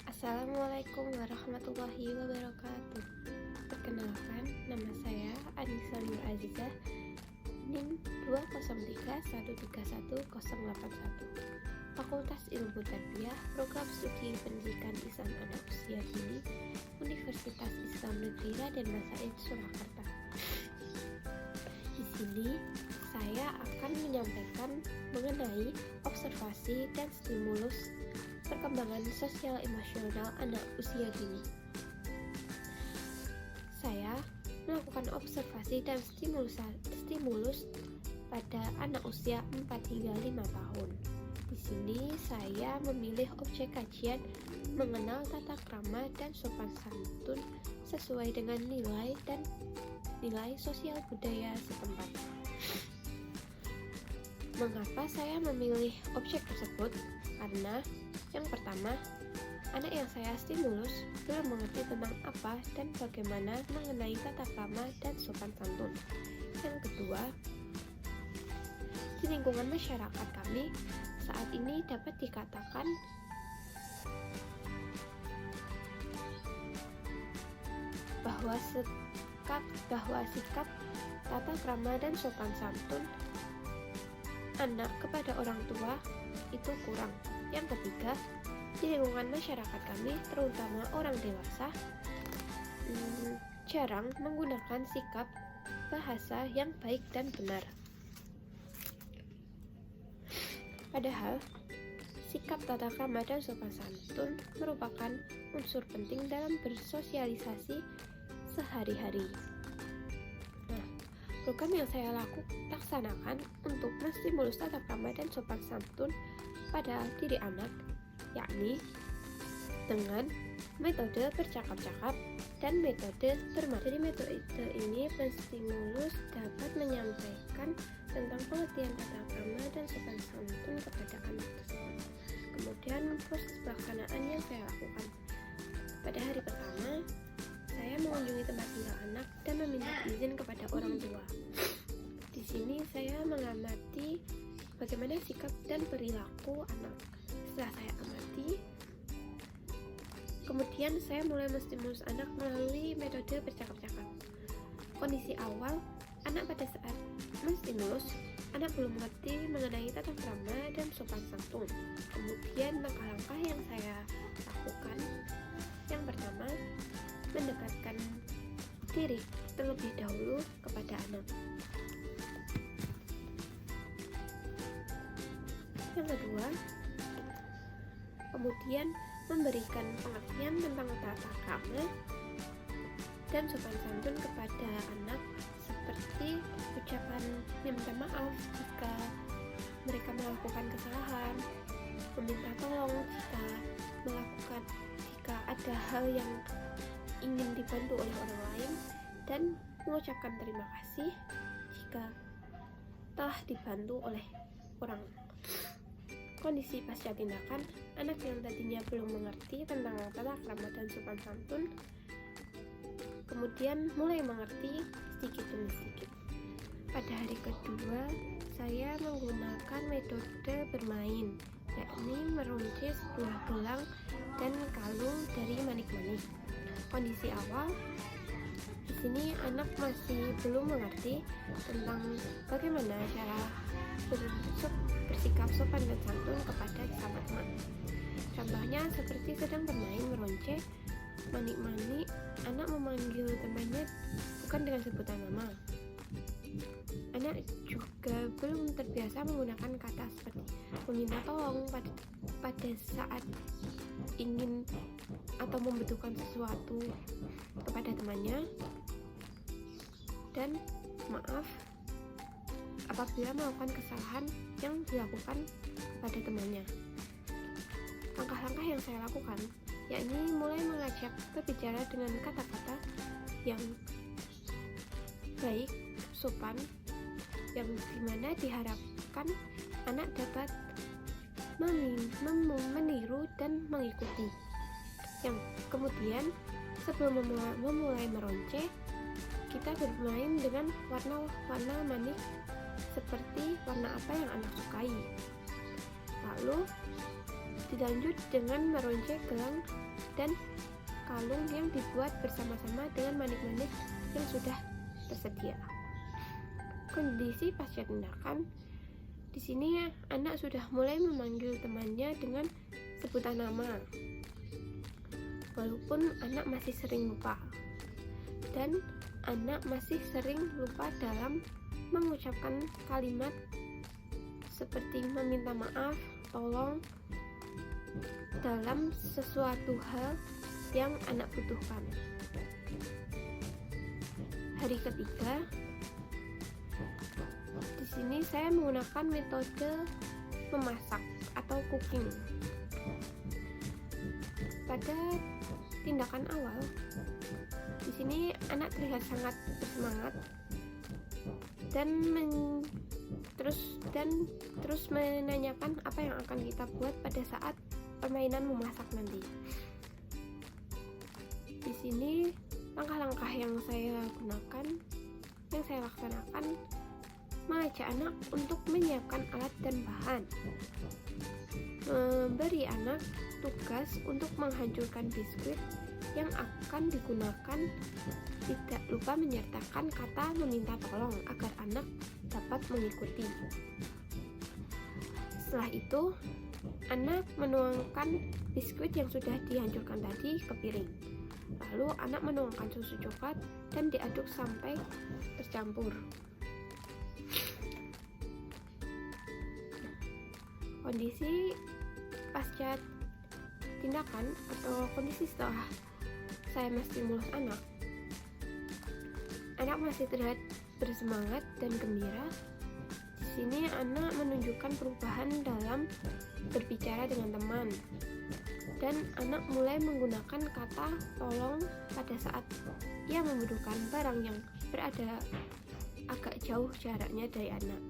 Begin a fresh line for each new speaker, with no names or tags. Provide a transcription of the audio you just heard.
Assalamualaikum warahmatullahi wabarakatuh. Perkenalkan, nama saya Anissa Nur Azizah, NIM 203131081, Fakultas Ilmu Tarbiyah, Program Studi Pendidikan Islam Anak Usia Dini, Universitas Islam Negeri Raden Masaid, Surakarta. Di sini saya akan menyampaikan mengenai observasi dan stimulus perkembangan sosial emosional anak usia dini. Saya melakukan observasi dan stimulus pada anak usia 4 hingga 5 tahun. Di sini saya memilih objek kajian mengenal tata krama dan sopan santun sesuai dengan nilai sosial budaya setempat. Mengapa saya memilih objek tersebut? Karena yang pertama, anak yang saya stimulus belum mengerti tentang apa dan bagaimana mengenai tata krama dan sopan santun. Yang kedua, di lingkungan masyarakat kami saat ini dapat dikatakan bahwa sikap tata krama dan sopan santun anak kepada orang tua itu kurang. Yang ketiga, di lingkungan masyarakat kami, terutama orang dewasa, jarang menggunakan sikap bahasa yang baik dan benar. Padahal, sikap tata krama dan sopan santun merupakan unsur penting dalam bersosialisasi sehari-hari. Program yang saya laksanakan untuk menstimulus tata krama dan sopan santun pada diri anak, yakni dengan metode bercakap-cakap dan metode bermain. Jadi metode ini menstimulus dapat menyampaikan tentang pengertian tata krama dan sopan santun kepada anak tersebut. Kemudian proses pelaksanaan yang saya lakukan. Pada hari pertama, saya mengunjungi tempat tinggal anak dan meminta izin kepada orang tua. Di sini saya mengamati bagaimana sikap dan perilaku anak. Setelah saya amati, kemudian saya mulai menstimulus anak melalui metode bercakap-cakap. Kondisi awal, anak pada saat menstimulus, anak belum mengerti mengenai tata krama dan sopan santun. Kemudian langkah-langkah yang saya lakukan, yang pertama, mendekatkan diri terlebih dahulu kepada anak. Yang kedua, kemudian memberikan pengertian tentang tata krama dan sopan santun kepada anak, seperti ucapan minta maaf jika mereka melakukan kesalahan, meminta tolong jika ada hal yang ingin dibantu oleh orang lain, dan mengucapkan terima kasih jika telah dibantu oleh orang. Kondisi pasca tindakan, anak yang tadinya belum mengerti tentang tata krama dan sopan santun kemudian mulai mengerti sedikit demi sedikit. Pada hari kedua, saya menggunakan metode bermain, yakni meruncing sebuah gelang dan kalung dari manik-manik. Kondisi awal, di sini anak masih belum mengerti tentang bagaimana cara bersikap sopan dan santun kepada sesama teman. Contohnya seperti sedang bermain meronce manik-manik, anak memanggil temannya bukan dengan sebutan nama. Anak juga belum terbiasa menggunakan kata seperti meminta tolong pada saat ingin atau membutuhkan sesuatu kepada temannya, dan maaf apabila melakukan kesalahan yang dilakukan pada temannya. Langkah-langkah yang saya lakukan, yakni mulai mengajak berbicara dengan kata-kata yang baik, sopan, yang dimana diharapkan anak dapat meniru dan mengikuti. Yang kemudian, sebelum memulai meronce, kita bermain dengan warna-warna manik seperti warna apa yang anak sukai. Lalu dilanjut dengan meronce gelang dan kalung yang dibuat bersama-sama dengan manik-manik yang sudah tersedia. Kondisi pasca tindakan, di sini anak sudah mulai memanggil temannya dengan sebutan nama, walaupun anak masih sering lupa, dan anak masih sering lupa dalam mengucapkan kalimat seperti meminta maaf, tolong, dalam sesuatu hal yang anak butuhkan. Hari ketiga, di sini saya menggunakan metode memasak atau cooking. Pada tindakan awal, di sini anak terlihat sangat bersemangat dan terus menanyakan apa yang akan kita buat pada saat permainan memasak nanti. Di sini langkah-langkah yang saya laksanakan mengajak anak untuk menyiapkan alat dan bahan, memberi anak tugas untuk menghancurkan biskuit yang akan digunakan, tidak lupa menyertakan kata meminta tolong agar anak dapat mengikuti. Setelah itu, anak menuangkan biskuit yang sudah dihancurkan tadi ke piring. Lalu anak menuangkan susu coklat dan diaduk sampai tercampur. Kondisi pasca tindakan atau kondisi setelah saya menstimulus anak masih terlihat bersemangat dan gembira. Di sini anak menunjukkan perubahan dalam berbicara dengan teman, dan anak mulai menggunakan kata tolong pada saat ia membutuhkan barang yang berada agak jauh jaraknya dari anak.